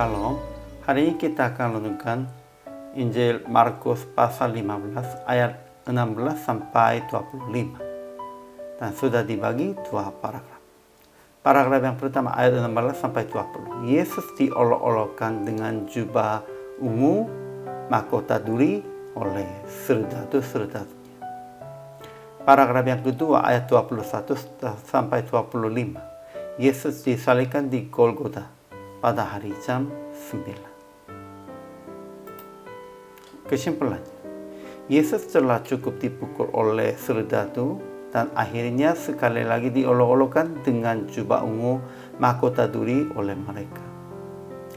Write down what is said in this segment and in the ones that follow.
Shalom. Hari ini kita akan renungkan Injil Markus pasal 15 ayat 16 sampai 25. Dan sudah dibagi dua paragraf. Paragraf yang pertama ayat 16 sampai 20. Yesus diolok-olokkan dengan jubah ungu, mahkota duri oleh serdadu-serdatunya. Paragraf yang kedua ayat 21 sampai 25. Yesus disalibkan di Golgota pada hari jam 9. Kesimpulannya, Yesus telah cukup dipukul oleh serdadu dan akhirnya sekali lagi diolok-olokkan dengan jubah ungu mahkota duri oleh mereka.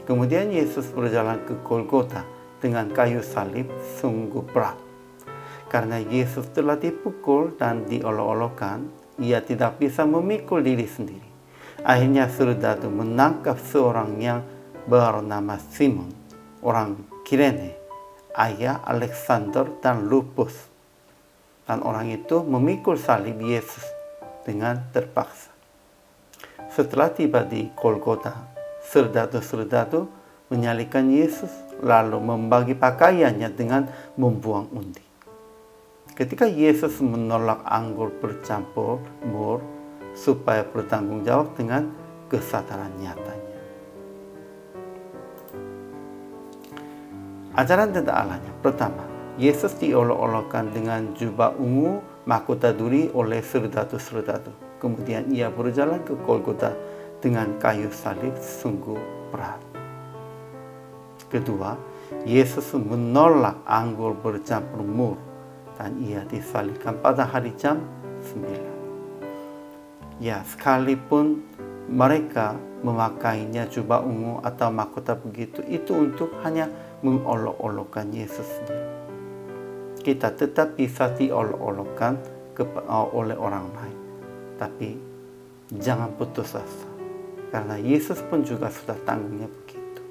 Kemudian Yesus berjalan ke Golgota dengan kayu salib sungguh berat. Karena Yesus telah dipukul dan diolok-olokkan, ia tidak bisa memikul diri sendiri. Akhirnya serdadu menangkap seorang yang bernama Simon, orang Kirene, ayah Alexander dan Rufus. Dan orang itu memikul salib Yesus dengan terpaksa. Setelah tiba di Golgota, serdadu-serdadu menyalibkan Yesus lalu membagi pakaiannya dengan membuang undi. Ketika Yesus menolak anggur bercampur mur supaya bertanggung jawab dengan kesadaran nyatanya. Ajaran tentang Allahnya. Pertama, Yesus diolok-olokkan dengan jubah ungu mahkota duri oleh serdadu-serdadu. Kemudian ia berjalan ke Golgota dengan kayu salib sungguh berat. Kedua, Yesus menolak anggur bercampur mur dan ia disalibkan pada hari jam 9. Ya, sekalipun mereka memakainya jubah ungu atau mahkota begitu, itu untuk hanya mengolok-olokkan Yesus sendiri. Kita tetap bisa diolok-olokkan oleh orang lain, tapi jangan putus asa, karena Yesus pun juga sudah tanggungnya begitu.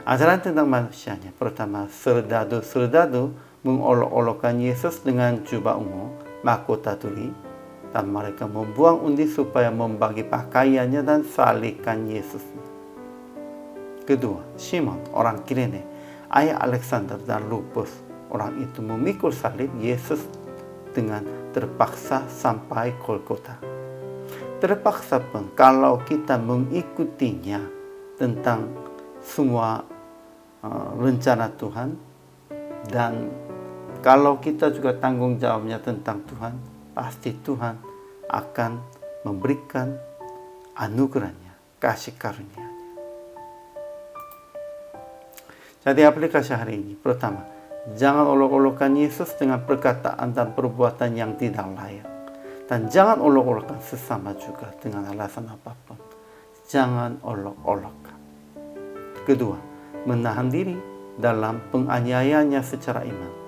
Ajaran tentang manusianya. Pertama, serdadu-serdadu mengolok-olokkan Yesus dengan jubah ungu mahkota duri, dan mereka membuang undi supaya membagi pakaiannya dan salibkan Yesus. Kedua, Simon, orang Kirene, ayah Alexander dan Rufus. Orang itu memikul salib Yesus dengan terpaksa sampai Golgota. Terpaksa pun kalau kita mengikutinya tentang semua rencana Tuhan, dan kalau kita juga tanggung jawabnya tentang Tuhan, pasti Tuhan akan memberikan anugerahnya, kasih karunia-Nya. Jadi aplikasi hari ini. Pertama, jangan olok-olokkan Yesus dengan perkataan dan perbuatan yang tidak layak. Dan jangan olok-olokkan sesama juga dengan alasan apapun. Jangan olok-olokkan. Kedua, menahan diri dalam penganiayaannya secara iman,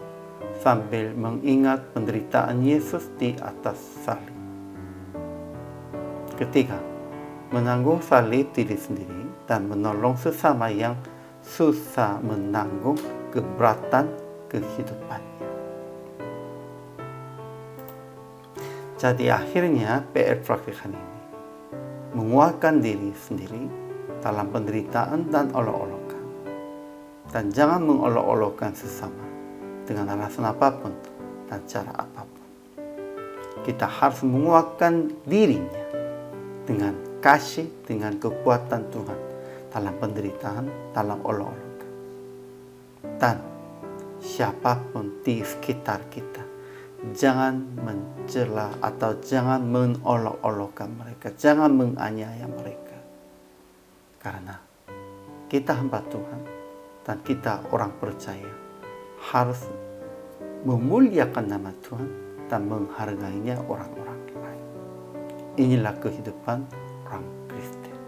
sambil mengingat penderitaan Yesus di atas salib. Ketiga, menanggung salib diri sendiri dan menolong sesama yang susah menanggung keberatan kehidupannya. Jadi akhirnya PR praktikan ini menguatkan diri sendiri dalam penderitaan dan olok-olokan. Dan jangan mengolok-olokkan sesama dengan alasan apapun dan cara apapun. Kita harus menguatkan dirinya dengan kasih, dengan kekuatan Tuhan dalam penderitaan, dalam olok-olokan. Dan siapapun di sekitar kita, jangan mencela atau jangan mengolok-olokkan mereka, jangan menganiaya mereka. Karena kita hamba Tuhan dan kita orang percaya harus memuliakan nama Tuhan dan menghargainya orang-orang lain. Inilah kehidupan orang Kristen.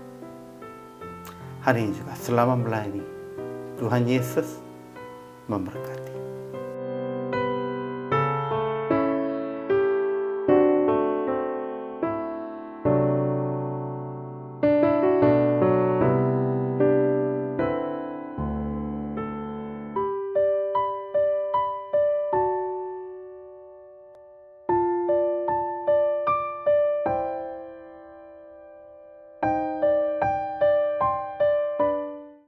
Hari ini juga selama melayani, Tuhan Yesus memberkati.